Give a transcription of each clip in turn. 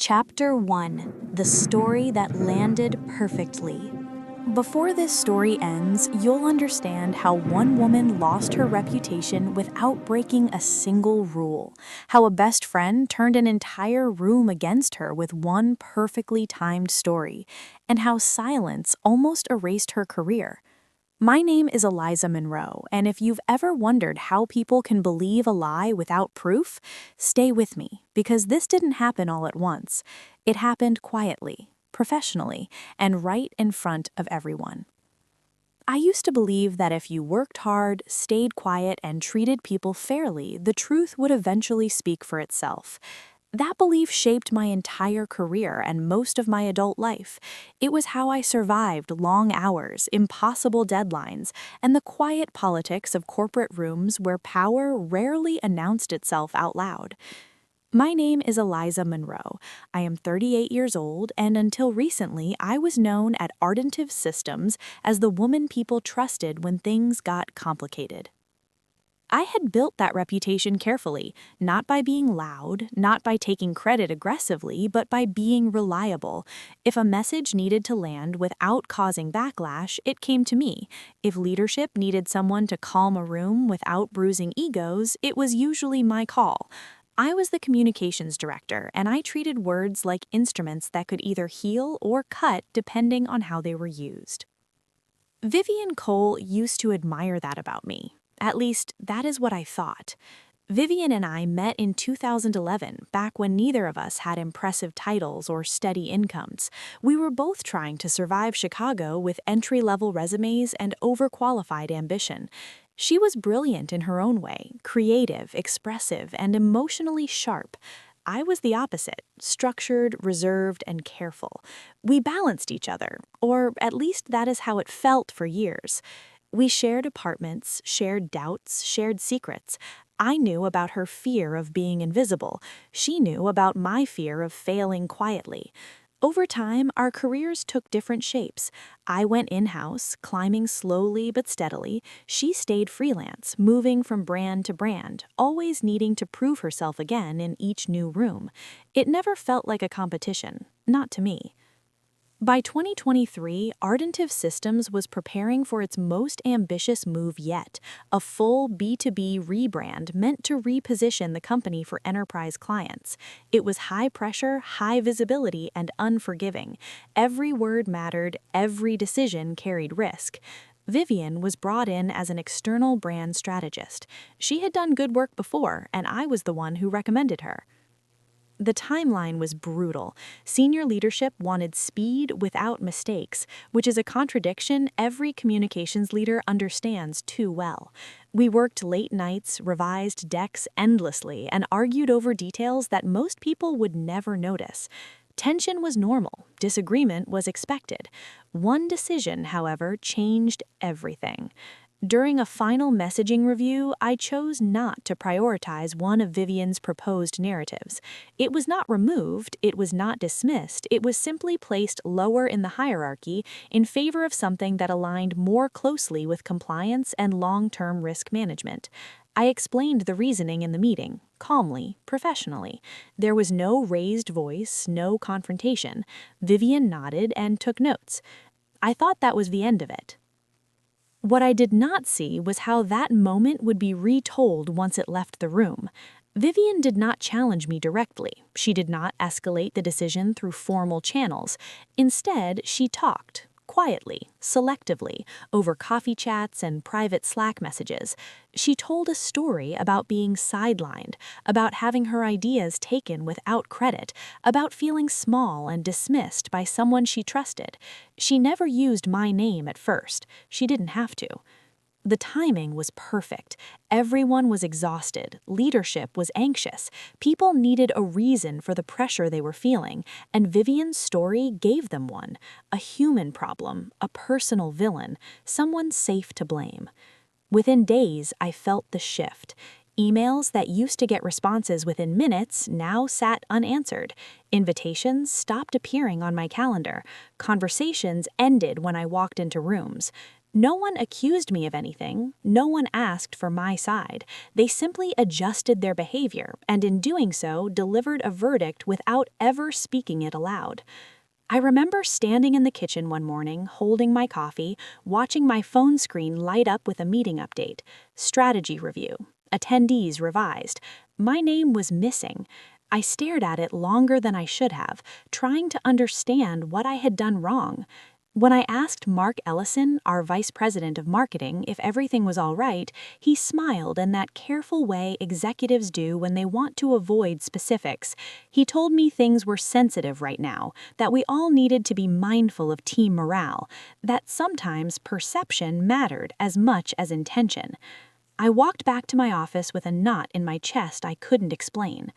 Chapter 1: The Story That Landed Perfectly. Before this story ends, you'll understand how one woman lost her reputation without breaking a single rule, how a best friend turned an entire room against her with one perfectly timed story, and how silence almost erased her career. My name is Eliza Monroe, and if you've ever wondered how people can believe a lie without proof, stay with me, because this didn't happen all at once. It happened quietly, professionally, and right in front of everyone. I used to believe that if you worked hard, stayed quiet, and treated people fairly, the truth would eventually speak for itself. That belief shaped my entire career and most of my adult life. It was how I survived long hours, impossible deadlines, and the quiet politics of corporate rooms where power rarely announced itself out loud. My name is Eliza Monroe. I am 38 years old, and until recently, I was known at Ardentive Systems as the woman people trusted when things got complicated. I had built that reputation carefully, not by being loud, not by taking credit aggressively, but by being reliable. If a message needed to land without causing backlash, it came to me. If leadership needed someone to calm a room without bruising egos, it was usually my call. I was the communications director, and I treated words like instruments that could either heal or cut depending on how they were used. Vivian Cole used to admire that about me. At least, that is what I thought. Vivian and I met in 2011, back when neither of us had impressive titles or steady incomes. We were both trying to survive Chicago with entry-level resumes and overqualified ambition. She was brilliant in her own way, creative, expressive, and emotionally sharp. I was the opposite, structured, reserved, and careful. We balanced each other, or at least that is how it felt for years. We shared apartments, shared doubts, shared secrets. I knew about her fear of being invisible. She knew about my fear of failing quietly. Over time, our careers took different shapes. I went in-house, climbing slowly but steadily. She stayed freelance, moving from brand to brand, always needing to prove herself again in each new room. It never felt like a competition, not to me. By 2023, Ardentive Systems was preparing for its most ambitious move yet, a full B2B rebrand meant to reposition the company for enterprise clients. It was high pressure, high visibility, and unforgiving. Every word mattered, every decision carried risk. Vivian was brought in as an external brand strategist. She had done good work before, and I was the one who recommended her. The timeline was brutal. Senior leadership wanted speed without mistakes, which is a contradiction every communications leader understands too well. We worked late nights, revised decks endlessly, and argued over details that most people would never notice. Tension was normal, disagreement was expected. One decision, however, changed everything. During a final messaging review, I chose not to prioritize one of Vivian's proposed narratives. It was not removed, it was not dismissed, it was simply placed lower in the hierarchy in favor of something that aligned more closely with compliance and long-term risk management. I explained the reasoning in the meeting, calmly, professionally. There was no raised voice, no confrontation. Vivian nodded and took notes. I thought that was the end of it. What I did not see was how that moment would be retold once it left the room. Vivian did not challenge me directly. She did not escalate the decision through formal channels. Instead, she talked, quietly, selectively, over coffee chats and private Slack messages. She told a story about being sidelined, about having her ideas taken without credit, about feeling small and dismissed by someone she trusted. She never used my name at first. She didn't have to. The timing was perfect. Everyone was exhausted. Leadership was anxious. People needed a reason for the pressure they were feeling, and Vivian's story gave them one. A human problem, a personal villain, someone safe to blame. Within days, I felt the shift. Emails that used to get responses within minutes now sat unanswered. Invitations stopped appearing on my calendar. Conversations ended when I walked into rooms. No one accused me of anything. No one asked for my side. They simply adjusted their behavior, and in doing so, delivered a verdict without ever speaking it aloud. I remember standing in the kitchen one morning, holding my coffee, watching my phone screen light up with a meeting update, strategy review, attendees revised. My name was missing. I stared at it longer than I should have, trying to understand what I had done wrong. When I asked Mark Ellison, our vice president of marketing, if everything was all right, he smiled in that careful way executives do when they want to avoid specifics. He told me things were sensitive right now, that we all needed to be mindful of team morale, that sometimes perception mattered as much as intention. I walked back to my office with a knot in my chest I couldn't explain.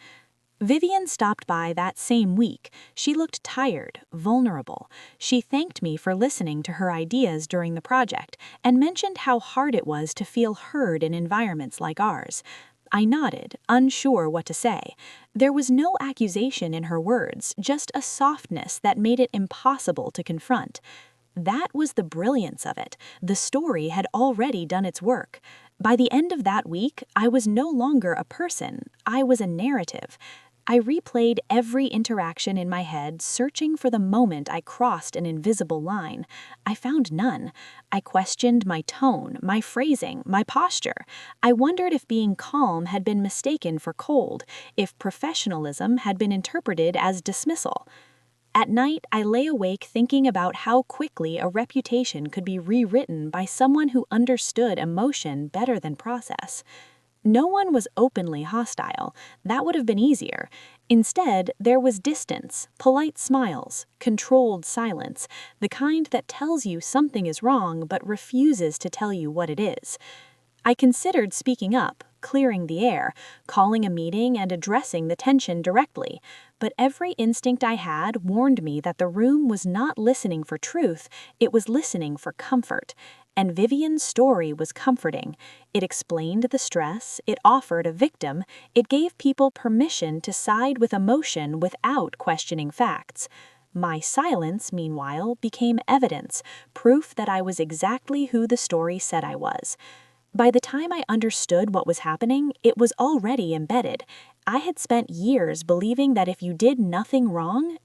Vivian stopped by that same week. She looked tired, vulnerable. She thanked me for listening to her ideas during the project and mentioned how hard it was to feel heard in environments like ours. I nodded, unsure what to say. There was no accusation in her words, just a softness that made it impossible to confront. That was the brilliance of it. The story had already done its work. By the end of that week, I was no longer a person. I was a narrative. I replayed every interaction in my head, searching for the moment I crossed an invisible line. I found none. I questioned my tone, my phrasing, my posture. I wondered if being calm had been mistaken for cold, if professionalism had been interpreted as dismissal. At night, I lay awake thinking about how quickly a reputation could be rewritten by someone who understood emotion better than process. No one was openly hostile. That would have been easier. Instead, there was distance, polite smiles, controlled silence, the kind that tells you something is wrong but refuses to tell you what it is. I considered speaking up, clearing the air, calling a meeting and addressing the tension directly, but every instinct I had warned me that the room was not listening for truth, it was listening for comfort. And Vivian's story was comforting. It explained the stress, it offered a victim, it gave people permission to side with emotion without questioning facts. My silence, meanwhile, became evidence, proof that I was exactly who the story said I was. By the time I understood what was happening, it was already embedded. I had spent years believing that if you did nothing wrong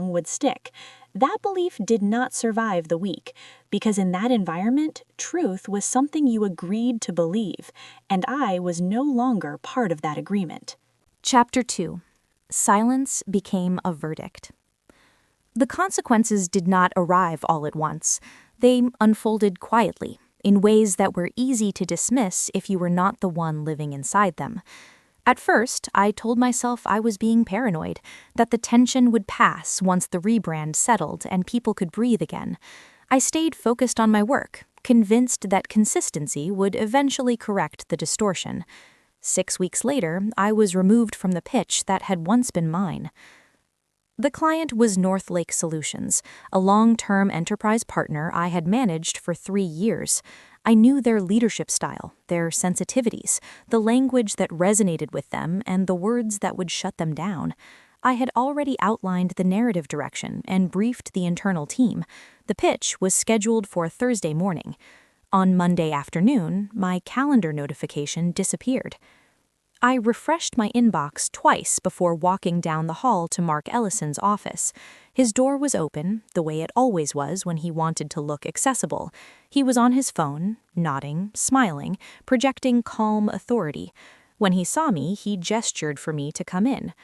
would stick. That belief did not survive the week, because in that environment, truth was something you agreed to believe, and I was no longer part of that agreement. Chapter 2. Silence became a verdict. The consequences did not arrive all at once. They unfolded quietly, in ways that were easy to dismiss if you were not the one living inside them. At first, I told myself I was being paranoid, that the tension would pass once the rebrand settled and people could breathe again. I stayed focused on my work, convinced that consistency would eventually correct the distortion. 6 weeks later, I was removed from the pitch that had once been mine. The client was Northlake Solutions, a long-term enterprise partner I had managed for 3 years. I knew their leadership style, their sensitivities, the language that resonated with them, and the words that would shut them down. I had already outlined the narrative direction and briefed the internal team. The pitch was scheduled for Thursday morning. On Monday afternoon, my calendar notification disappeared. I refreshed my inbox twice before walking down the hall to Mark Ellison's office. His door was open, the way it always was when he wanted to look accessible. He was on his phone, nodding, smiling, projecting calm authority. When he saw me, he gestured for me to come in.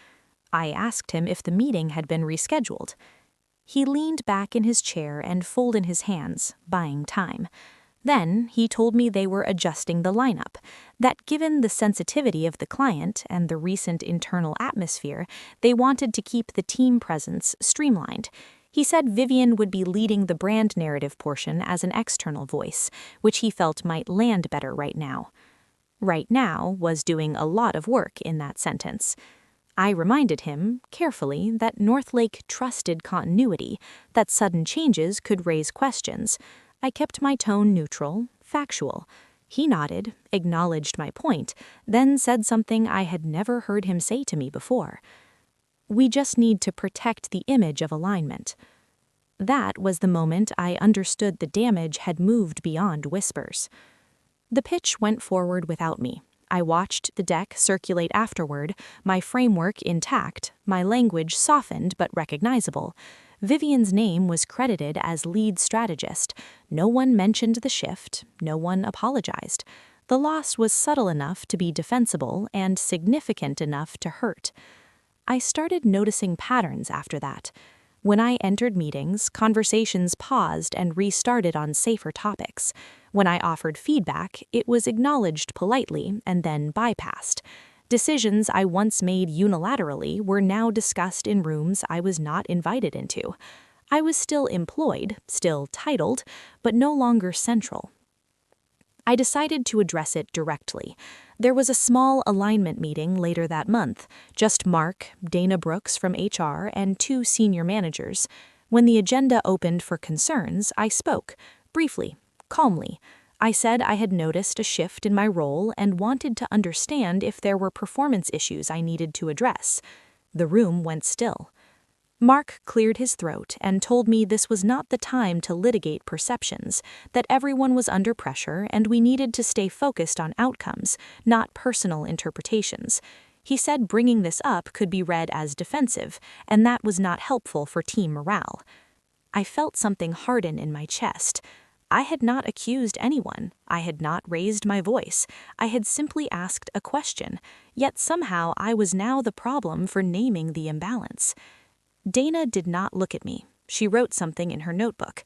I asked him if the meeting had been rescheduled. He leaned back in his chair and folded his hands, buying time. Then he told me they were adjusting the lineup, that given the sensitivity of the client and the recent internal atmosphere, they wanted to keep the team presence streamlined. He said Vivian would be leading the brand narrative portion as an external voice, which he felt might land better right now. Right now was doing a lot of work in that sentence. I reminded him, carefully, that Northlake trusted continuity, that sudden changes could raise questions. I kept my tone neutral, factual. He nodded, acknowledged my point, then said something I had never heard him say to me before. We just need to protect the image of alignment. That was the moment I understood the damage had moved beyond whispers. The pitch went forward without me. I watched the deck circulate afterward, my framework intact, my language softened but recognizable. Vivian's name was credited as lead strategist. No one mentioned the shift, no one apologized. The loss was subtle enough to be defensible and significant enough to hurt. I started noticing patterns after that. When I entered meetings, conversations paused and restarted on safer topics. When I offered feedback, it was acknowledged politely and then bypassed. Decisions I once made unilaterally were now discussed in rooms I was not invited into. I was still employed, still titled, but no longer central. I decided to address it directly. There was a small alignment meeting later that month, just Mark, Dana Brooks from HR, and 2 senior managers. When the agenda opened for concerns, I spoke, briefly, calmly. I said I had noticed a shift in my role and wanted to understand if there were performance issues I needed to address. The room went still. Mark cleared his throat and told me this was not the time to litigate perceptions, that everyone was under pressure and we needed to stay focused on outcomes, not personal interpretations. He said bringing this up could be read as defensive, and that was not helpful for team morale. I felt something harden in my chest. I had not accused anyone. I had not raised my voice. I had simply asked a question, yet somehow I was now the problem for naming the imbalance. Dana did not look at me. She wrote something in her notebook.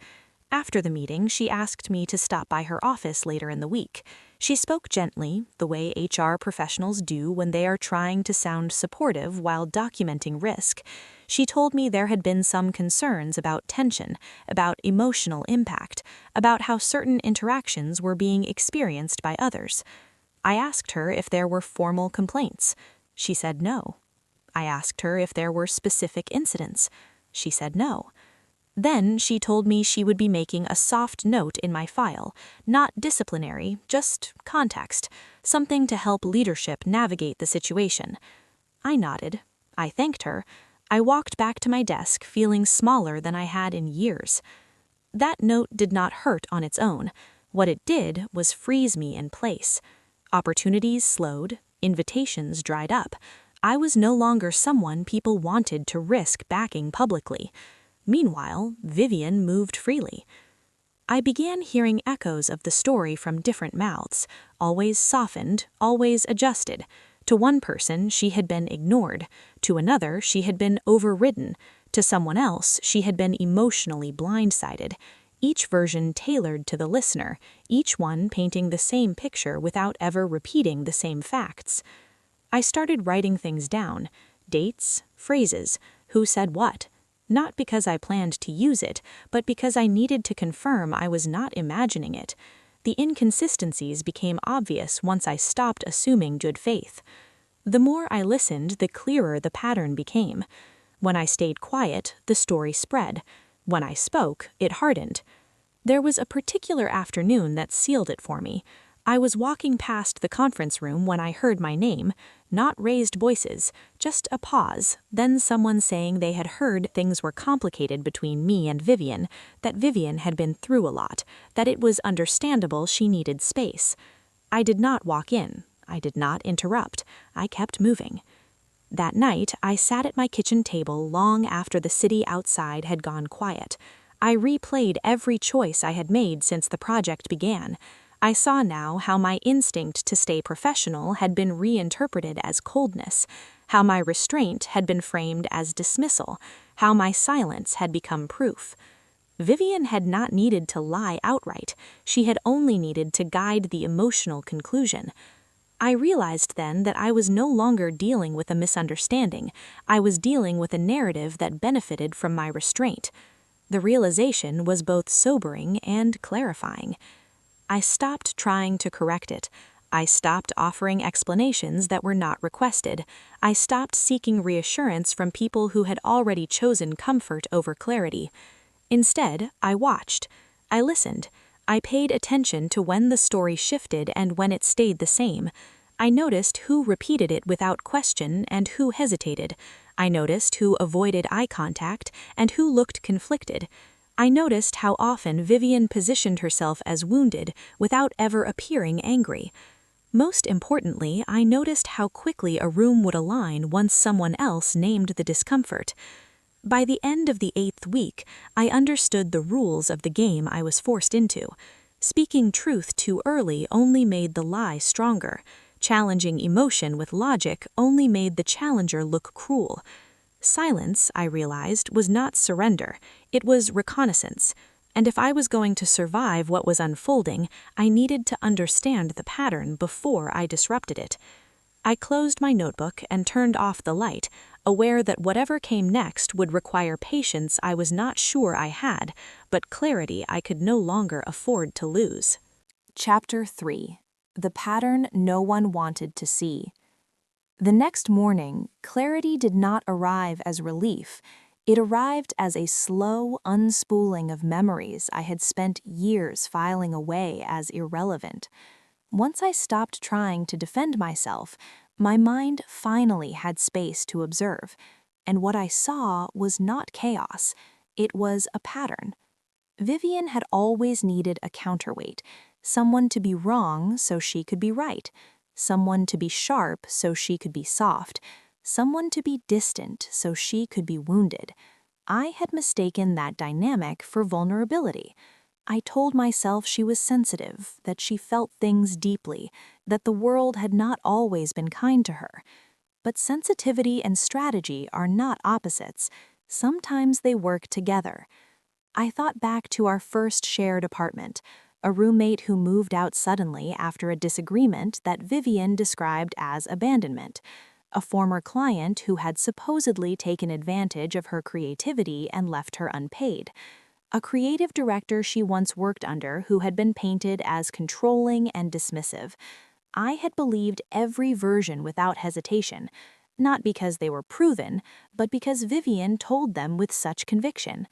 After the meeting, she asked me to stop by her office later in the week. She spoke gently, the way HR professionals do when they are trying to sound supportive while documenting risk. She told me there had been some concerns about tension, about emotional impact, about how certain interactions were being experienced by others. I asked her if there were formal complaints. She said no. I asked her if there were specific incidents. She said no. Then she told me she would be making a soft note in my file, not disciplinary, just context, something to help leadership navigate the situation. I nodded. I thanked her. I walked back to my desk feeling smaller than I had in years. That note did not hurt on its own. What it did was freeze me in place. Opportunities slowed, invitations dried up. I was no longer someone people wanted to risk backing publicly. Meanwhile, Vivian moved freely. I began hearing echoes of the story from different mouths, always softened, always adjusted. To one person, she had been ignored. To another, she had been overridden. To someone else, she had been emotionally blindsided. Each version tailored to the listener, each one painting the same picture without ever repeating the same facts. I started writing things down, dates, phrases, who said what, not because I planned to use it, but because I needed to confirm I was not imagining it. The inconsistencies became obvious once I stopped assuming good faith. The more I listened, the clearer the pattern became. When I stayed quiet, the story spread. When I spoke, it hardened. There was a particular afternoon that sealed it for me. I was walking past the conference room when I heard my name, not raised voices, just a pause, then someone saying they had heard things were complicated between me and Vivian, that Vivian had been through a lot, that it was understandable she needed space. I did not walk in. I did not interrupt. I kept moving. That night, I sat at my kitchen table long after the city outside had gone quiet. I replayed every choice I had made since the project began. I saw now how my instinct to stay professional had been reinterpreted as coldness, how my restraint had been framed as dismissal, how my silence had become proof. Vivian had not needed to lie outright. She had only needed to guide the emotional conclusion. I realized then that I was no longer dealing with a misunderstanding. I was dealing with a narrative that benefited from my restraint. The realization was both sobering and clarifying. I stopped trying to correct it. I stopped offering explanations that were not requested. I stopped seeking reassurance from people who had already chosen comfort over clarity. Instead, I watched. I listened. I paid attention to when the story shifted and when it stayed the same. I noticed who repeated it without question and who hesitated. I noticed who avoided eye contact and who looked conflicted. I noticed how often Vivian positioned herself as wounded without ever appearing angry. Most importantly, I noticed how quickly a room would align once someone else named the discomfort. By the end of the 8th week, I understood the rules of the game I was forced into. Speaking truth too early only made the lie stronger. Challenging emotion with logic only made the challenger look cruel. Silence, I realized, was not surrender. It was reconnaissance. And if I was going to survive what was unfolding, I needed to understand the pattern before I disrupted it. I closed my notebook and turned off the light, aware that whatever came next would require patience I was not sure I had, but clarity I could no longer afford to lose. Chapter 3. The Pattern No One Wanted to See. The next morning, clarity did not arrive as relief. It arrived as a slow unspooling of memories I had spent years filing away as irrelevant. Once I stopped trying to defend myself, my mind finally had space to observe, and what I saw was not chaos, it was a pattern. Vivian had always needed a counterweight, someone to be wrong so she could be right, someone to be sharp so she could be soft, someone to be distant so she could be wounded. I had mistaken that dynamic for vulnerability. I told myself she was sensitive, that she felt things deeply, that the world had not always been kind to her. But sensitivity and strategy are not opposites. Sometimes they work together. I thought back to our first shared apartment, a roommate who moved out suddenly after a disagreement that Vivian described as abandonment, a former client who had supposedly taken advantage of her creativity and left her unpaid, a creative director she once worked under who had been painted as controlling and dismissive. I had believed every version without hesitation, not because they were proven, but because Vivian told them with such conviction.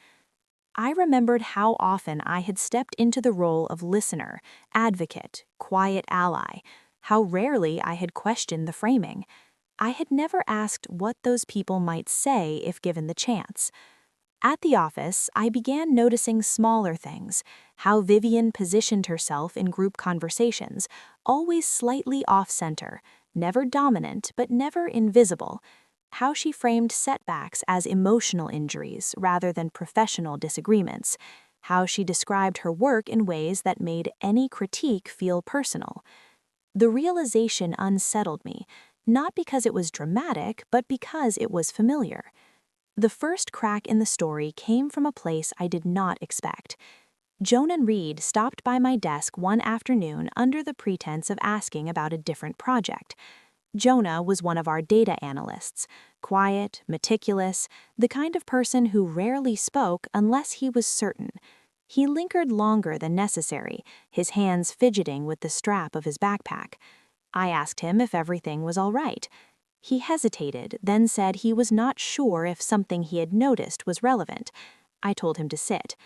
I remembered how often I had stepped into the role of listener, advocate, quiet ally, how rarely I had questioned the framing. I had never asked what those people might say if given the chance. At the office, I began noticing smaller things, how Vivian positioned herself in group conversations, always slightly off-center, never dominant but never invisible, how she framed setbacks as emotional injuries rather than professional disagreements, how she described her work in ways that made any critique feel personal. The realization unsettled me, not because it was dramatic, but because it was familiar. The first crack in the story came from a place I did not expect. Joan and Reed stopped by my desk one afternoon under the pretense of asking about a different project. Jonah was one of our data analysts, quiet, meticulous, the kind of person who rarely spoke unless he was certain. He lingered longer than necessary, his hands fidgeting with the strap of his backpack. I asked him if everything was all right. He hesitated, then said he was not sure if something he had noticed was relevant. I told him to sit.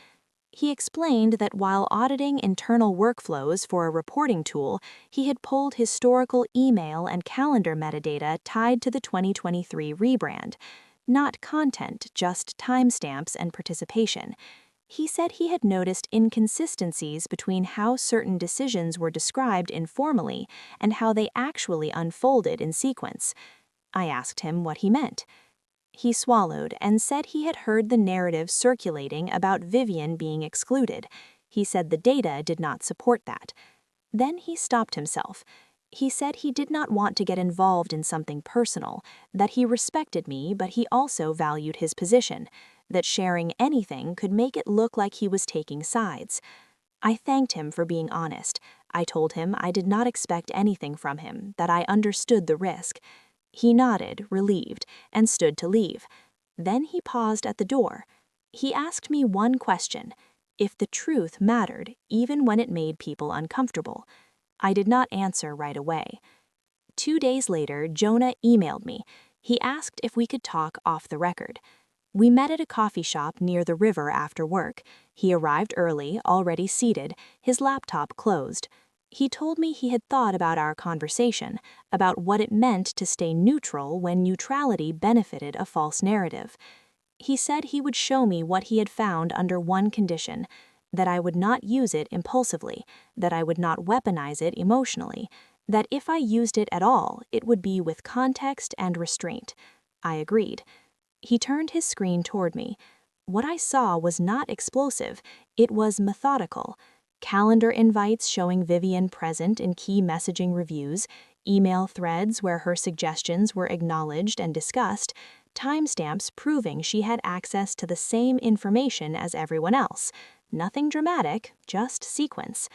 He explained that while auditing internal workflows for a reporting tool, he had pulled historical email and calendar metadata tied to the 2023 rebrand. Not content, just timestamps and participation. He said he had noticed inconsistencies between how certain decisions were described informally and how they actually unfolded in sequence. I asked him what he meant. He swallowed and said he had heard the narrative circulating about Vivian being excluded. He said the data did not support that. Then he stopped himself. He said he did not want to get involved in something personal, that he respected me, but he also valued his position, that sharing anything could make it look like he was taking sides. I thanked him for being honest. I told him I did not expect anything from him, that I understood the risk. He nodded, relieved, and stood to leave. Then he paused at the door. He asked me one question: if the truth mattered, even when it made people uncomfortable. I did not answer right away. 2 days later, Jonah emailed me. He asked if we could talk off the record. We met at a coffee shop near the river after work. He arrived early, already seated, his laptop closed. He told me he had thought about our conversation, about what it meant to stay neutral when neutrality benefited a false narrative. He said he would show me what he had found under one condition: that I would not use it impulsively, that I would not weaponize it emotionally, that if I used it at all, it would be with context and restraint. I agreed. He turned his screen toward me. What I saw was not explosive, it was methodical. Calendar invites showing Vivian present in key messaging reviews, email threads where her suggestions were acknowledged and discussed, timestamps proving she had access to the same information as everyone else. Nothing dramatic, just sequence.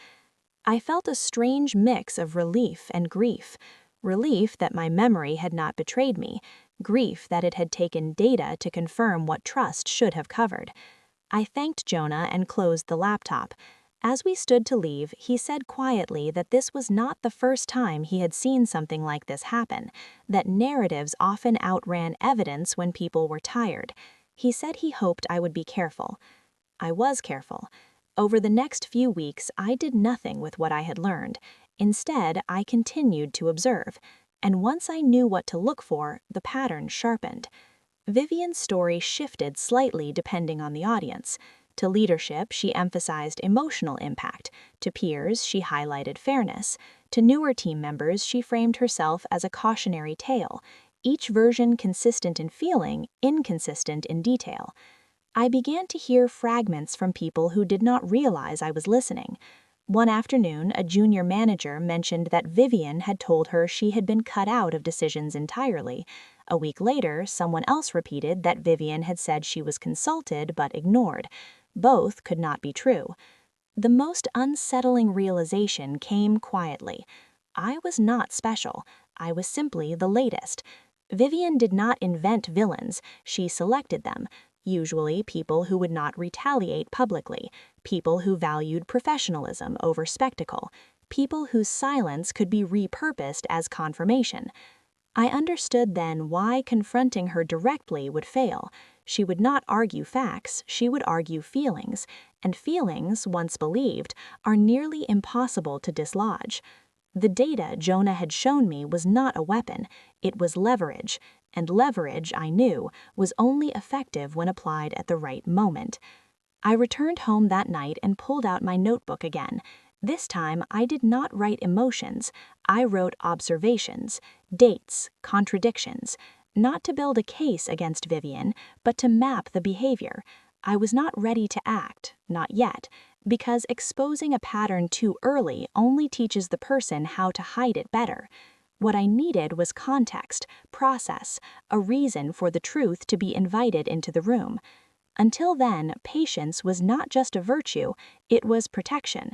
I felt a strange mix of relief and grief. Relief that my memory had not betrayed me, grief that it had taken data to confirm what trust should have covered. I thanked Jonah and closed the laptop. As we stood to leave, he said quietly that this was not the first time he had seen something like this happen, that narratives often outran evidence when people were tired. He said he hoped I would be careful. I was careful. Over the next few weeks, I did nothing with what I had learned. Instead, I continued to observe. And once I knew what to look for, the pattern sharpened. Vivian's story shifted slightly depending on the audience. To leadership, she emphasized emotional impact. To peers, she highlighted fairness. To newer team members, she framed herself as a cautionary tale. Each version consistent in feeling, inconsistent in detail. I began to hear fragments from people who did not realize I was listening. One afternoon, a junior manager mentioned that Vivian had told her she had been cut out of decisions entirely. A week later, someone else repeated that Vivian had said she was consulted but ignored. Both could not be true. The most unsettling realization came quietly. I was not special. I was simply the latest. Vivian did not invent villains. She selected them. Usually people who would not retaliate publicly, people who valued professionalism over spectacle, people whose silence could be repurposed as confirmation. I understood then why confronting her directly would fail. She would not argue facts, she would argue feelings, and feelings, once believed, are nearly impossible to dislodge. The data Jonah had shown me was not a weapon, it was leverage, and leverage, I knew, was only effective when applied at the right moment. I returned home that night and pulled out my notebook again. This time, I did not write emotions, I wrote observations, dates, contradictions, not to build a case against Vivian, but to map the behavior. I was not ready to act, not yet, because exposing a pattern too early only teaches the person how to hide it better. What I needed was context, process, a reason for the truth to be invited into the room. Until then, patience was not just a virtue, it was protection.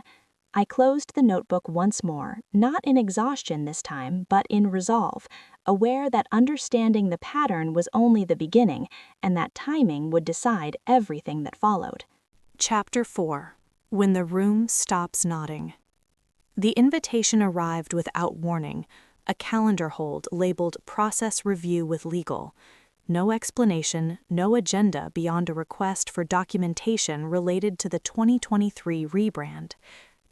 I closed the notebook once more, not in exhaustion this time, but in resolve, aware that understanding the pattern was only the beginning, and that timing would decide everything that followed. Chapter 4. When the Room Stops Nodding. The invitation arrived without warning, a calendar hold labeled Process Review with Legal. No explanation, no agenda beyond a request for documentation related to the 2023 rebrand.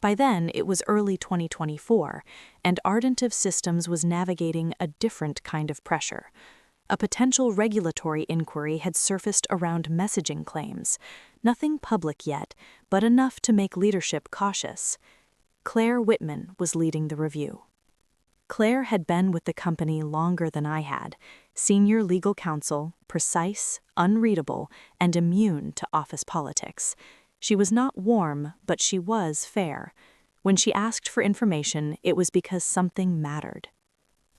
By then, it was early 2024, and Ardentive Systems was navigating a different kind of pressure. A potential regulatory inquiry had surfaced around messaging claims. Nothing public yet, but enough to make leadership cautious. Claire Whitman was leading the review. Claire had been with the company longer than I had, senior legal counsel, precise, unreadable, and immune to office politics. She was not warm, but she was fair. When she asked for information, it was because something mattered.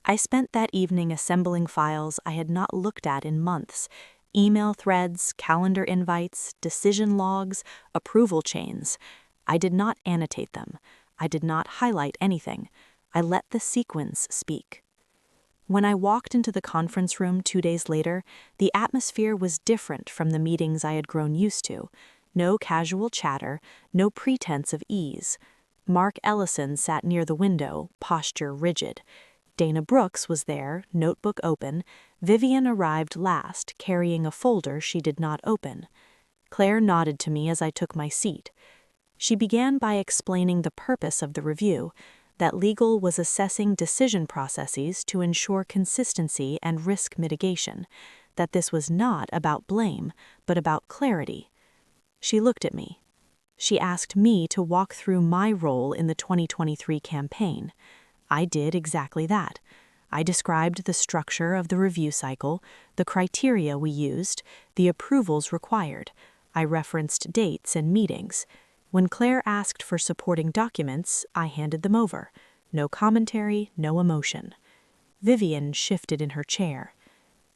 I spent that evening assembling files I had not looked at in months: email threads, calendar invites, decision logs, approval chains. I did not annotate them. I did not highlight anything. I let the sequence speak. When I walked into the conference room 2 days later, the atmosphere was different from the meetings I had grown used to. No casual chatter, no pretense of ease. Mark Ellison sat near the window, posture rigid. Dana Brooks was there, notebook open. Vivian arrived last, carrying a folder she did not open. Claire nodded to me as I took my seat. She began by explaining the purpose of the review, that legal was assessing decision processes to ensure consistency and risk mitigation, that this was not about blame, but about clarity. She looked at me. She asked me to walk through my role in the 2023 campaign. I did exactly that. I described the structure of the review cycle, the criteria we used, the approvals required. I referenced dates and meetings. When Claire asked for supporting documents, I handed them over. No commentary, no emotion. Vivian shifted in her chair.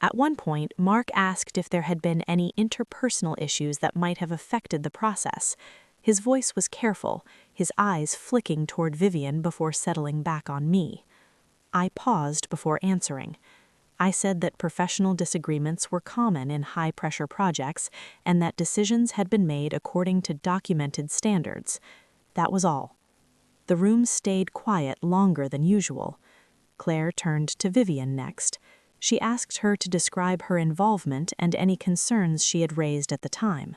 At one point, Mark asked if there had been any interpersonal issues that might have affected the process. His voice was careful, his eyes flicking toward Vivian before settling back on me. I paused before answering. I said that professional disagreements were common in high-pressure projects and that decisions had been made according to documented standards. That was all. The room stayed quiet longer than usual. Claire turned to Vivian next. She asked her to describe her involvement and any concerns she had raised at the time.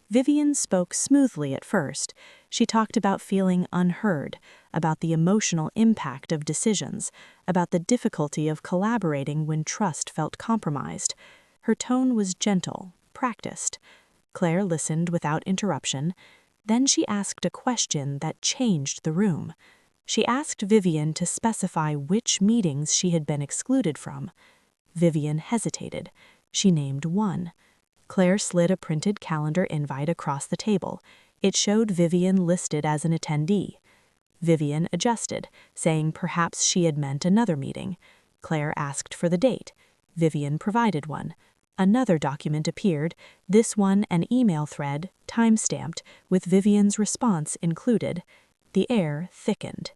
Vivian spoke smoothly at first. She talked about feeling unheard, about the emotional impact of decisions, about the difficulty of collaborating when trust felt compromised. Her tone was gentle, practiced. Claire listened without interruption. Then she asked a question that changed the room. She asked Vivian to specify which meetings she had been excluded from. Vivian hesitated. She named one. Claire slid a printed calendar invite across the table. It showed Vivian listed as an attendee. Vivian adjusted, saying perhaps she had meant another meeting. Claire asked for the date. Vivian provided one. Another document appeared, this one an email thread, time-stamped, with Vivian's response included. The air thickened.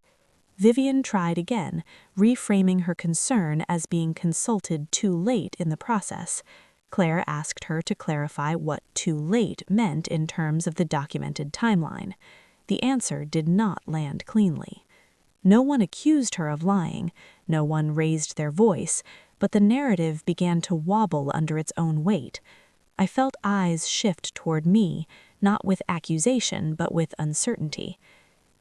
Vivian tried again, reframing her concern as being consulted too late in the process. Claire asked her to clarify what too late meant in terms of the documented timeline. The answer did not land cleanly. No one accused her of lying, no one raised their voice, but the narrative began to wobble under its own weight. I felt eyes shift toward me, not with accusation, but with uncertainty.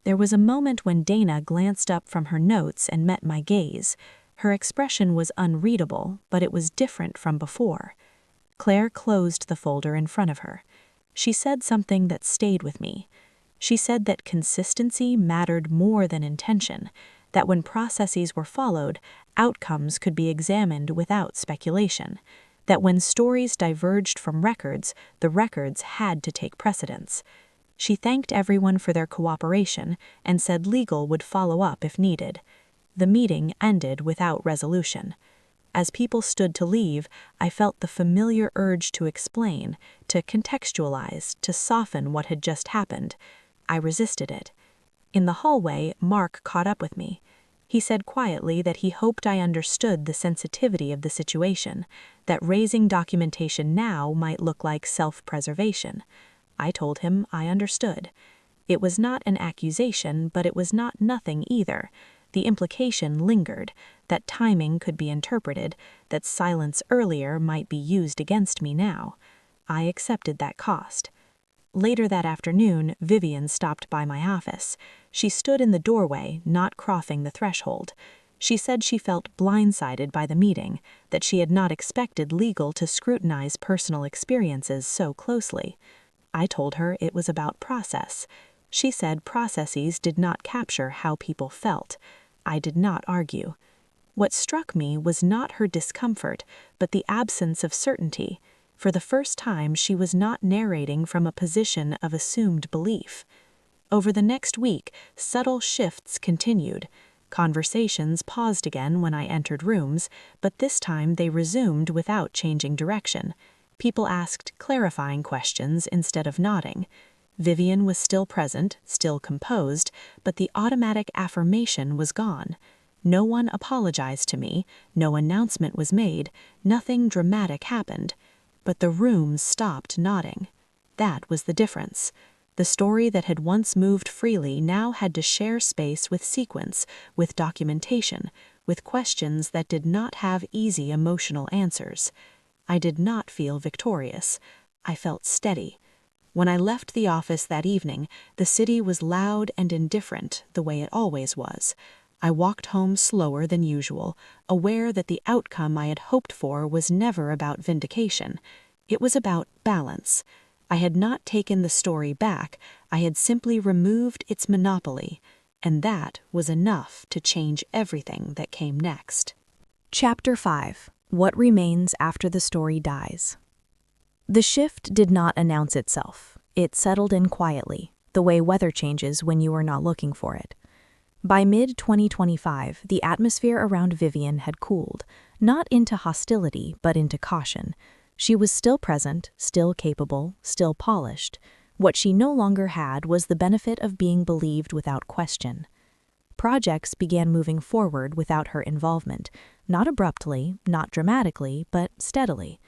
There was a moment when Dana glanced up from her notes and met my gaze. Her expression was unreadable, but it was different from before. Claire closed the folder in front of her. She said something that stayed with me. She said that consistency mattered more than intention, that when processes were followed, outcomes could be examined without speculation, that when stories diverged from records, the records had to take precedence. She thanked everyone for their cooperation and said legal would follow up if needed. The meeting ended without resolution. As people stood to leave, I felt the familiar urge to explain, to contextualize, to soften what had just happened. I resisted it. In the hallway, Mark caught up with me. He said quietly that he hoped I understood the sensitivity of the situation, that raising documentation now might look like self-preservation. I told him I understood. It was not an accusation, but it was not nothing either. The implication lingered, that timing could be interpreted, that silence earlier might be used against me now. I accepted that cost. Later that afternoon, Vivian stopped by my office. She stood in the doorway, not crossing the threshold. She said she felt blindsided by the meeting, that she had not expected legal to scrutinize personal experiences so closely. I told her it was about process. She said processes did not capture how people felt. I did not argue. What struck me was not her discomfort, but the absence of certainty. For the first time, she was not narrating from a position of assumed belief. Over the next week, subtle shifts continued. Conversations paused again when I entered rooms, but this time they resumed without changing direction. People asked clarifying questions instead of nodding. Vivian was still present, still composed, but the automatic affirmation was gone. No one apologized to me, no announcement was made, nothing dramatic happened. But the room stopped nodding. That was the difference. The story that had once moved freely now had to share space with sequence, with documentation, with questions that did not have easy emotional answers. I did not feel victorious. I felt steady. When I left the office that evening, the city was loud and indifferent, the way it always was. I walked home slower than usual, aware that the outcome I had hoped for was never about vindication. It was about balance. I had not taken the story back, I had simply removed its monopoly, and that was enough to change everything that came next. Chapter 5. What Remains After the Story Dies. The shift did not announce itself. It settled in quietly, the way weather changes when you are not looking for it. By mid-2025, the atmosphere around Vivian had cooled, not into hostility, but into caution. She was still present, still capable, still polished. What she no longer had was the benefit of being believed without question. Projects began moving forward without her involvement, not abruptly, not dramatically, but steadily.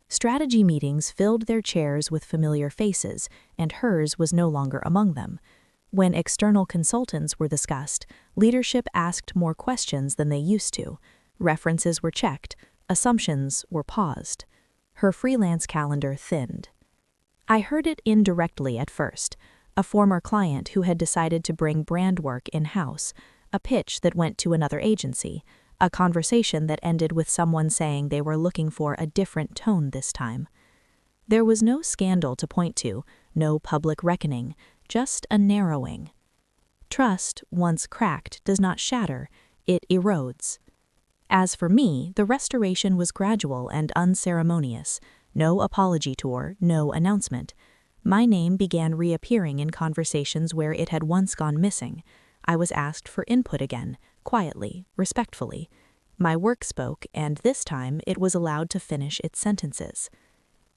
Strategy meetings filled their chairs with familiar faces, and hers was no longer among them. When external consultants were discussed, leadership asked more questions than they used to. References were checked, assumptions were paused. Her freelance calendar thinned. I heard it indirectly at first. A former client who had decided to bring brand work in-house, a pitch that went to another agency, a conversation that ended with someone saying they were looking for a different tone this time. There was no scandal to point to, no public reckoning, just a narrowing. Trust, once cracked, does not shatter, it erodes. As for me, the restoration was gradual and unceremonious. No apology tour, no announcement. My name began reappearing in conversations where it had once gone missing. I was asked for input again, quietly, respectfully. My work spoke, and this time it was allowed to finish its sentences.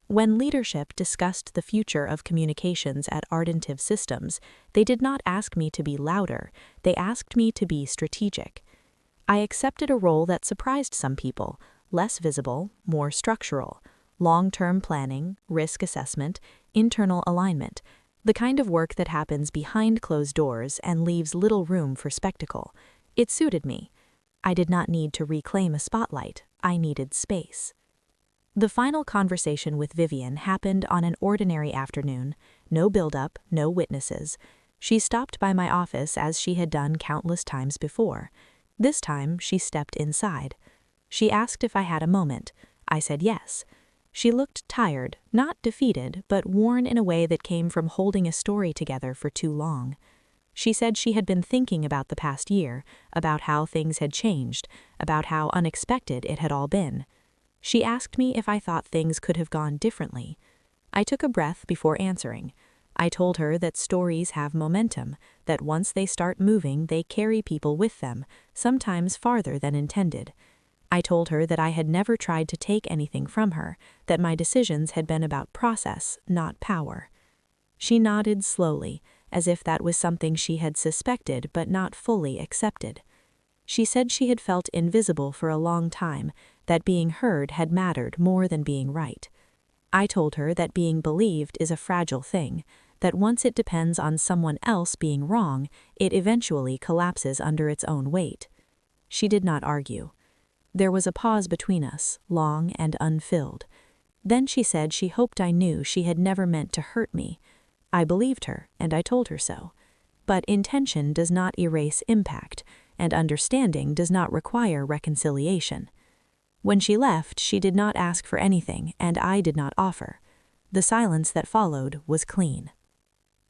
When leadership discussed the future of communications at Ardentive Systems, they did not ask me to be louder, they asked me to be strategic. I accepted a role that surprised some people, less visible, more structural. Long-term planning, risk assessment, internal alignment, the kind of work that happens behind closed doors and leaves little room for spectacle. It suited me. I did not need to reclaim a spotlight, I needed space. The final conversation with Vivian happened on an ordinary afternoon, no build-up, no witnesses. She stopped by my office as she had done countless times before. This time, she stepped inside. She asked if I had a moment. I said yes. She looked tired, not defeated, but worn in a way that came from holding a story together for too long. She said she had been thinking about the past year, about how things had changed, about how unexpected it had all been. She asked me if I thought things could have gone differently. I took a breath before answering. I told her that stories have momentum, that once they start moving, they carry people with them, sometimes farther than intended. I told her that I had never tried to take anything from her, that my decisions had been about process, not power. She nodded slowly, as if that was something she had suspected but not fully accepted. She said she had felt invisible for a long time, that being heard had mattered more than being right. I told her that being believed is a fragile thing, that once it depends on someone else being wrong, it eventually collapses under its own weight. She did not argue. There was a pause between us, long and unfilled. Then she said she hoped I knew she had never meant to hurt me. I believed her, and I told her so. But intention does not erase impact, and understanding does not require reconciliation. When she left, she did not ask for anything, and I did not offer. The silence that followed was clean.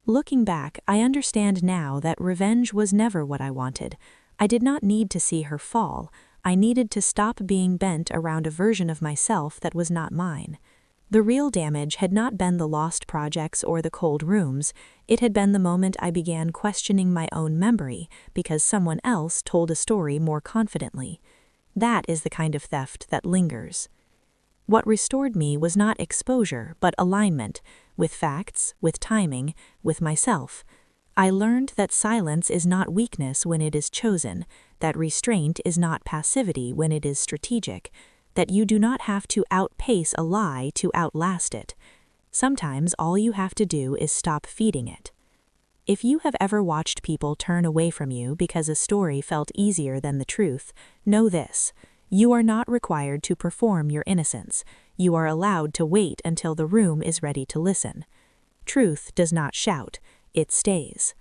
Looking back, I understand now that revenge was never what I wanted. I did not need to see her fall. I needed to stop being bent around a version of myself that was not mine. The real damage had not been the lost projects or the cold rooms. It had been the moment I began questioning my own memory because someone else told a story more confidently. That is the kind of theft that lingers. What restored me was not exposure, but alignment, with facts, with timing, with myself. I learned that silence is not weakness when it is chosen, that restraint is not passivity when it is strategic, that you do not have to outpace a lie to outlast it. Sometimes all you have to do is stop feeding it. If you have ever watched people turn away from you because a story felt easier than the truth, know this: you are not required to perform your innocence. You are allowed to wait until the room is ready to listen. Truth does not shout, it stays.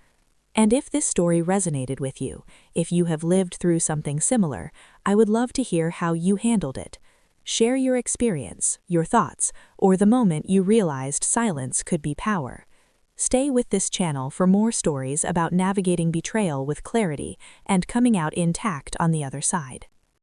And if this story resonated with you, if you have lived through something similar, I would love to hear how you handled it. Share your experience, your thoughts, or the moment you realized silence could be power. Stay with this channel for more stories about navigating betrayal with clarity and coming out intact on the other side.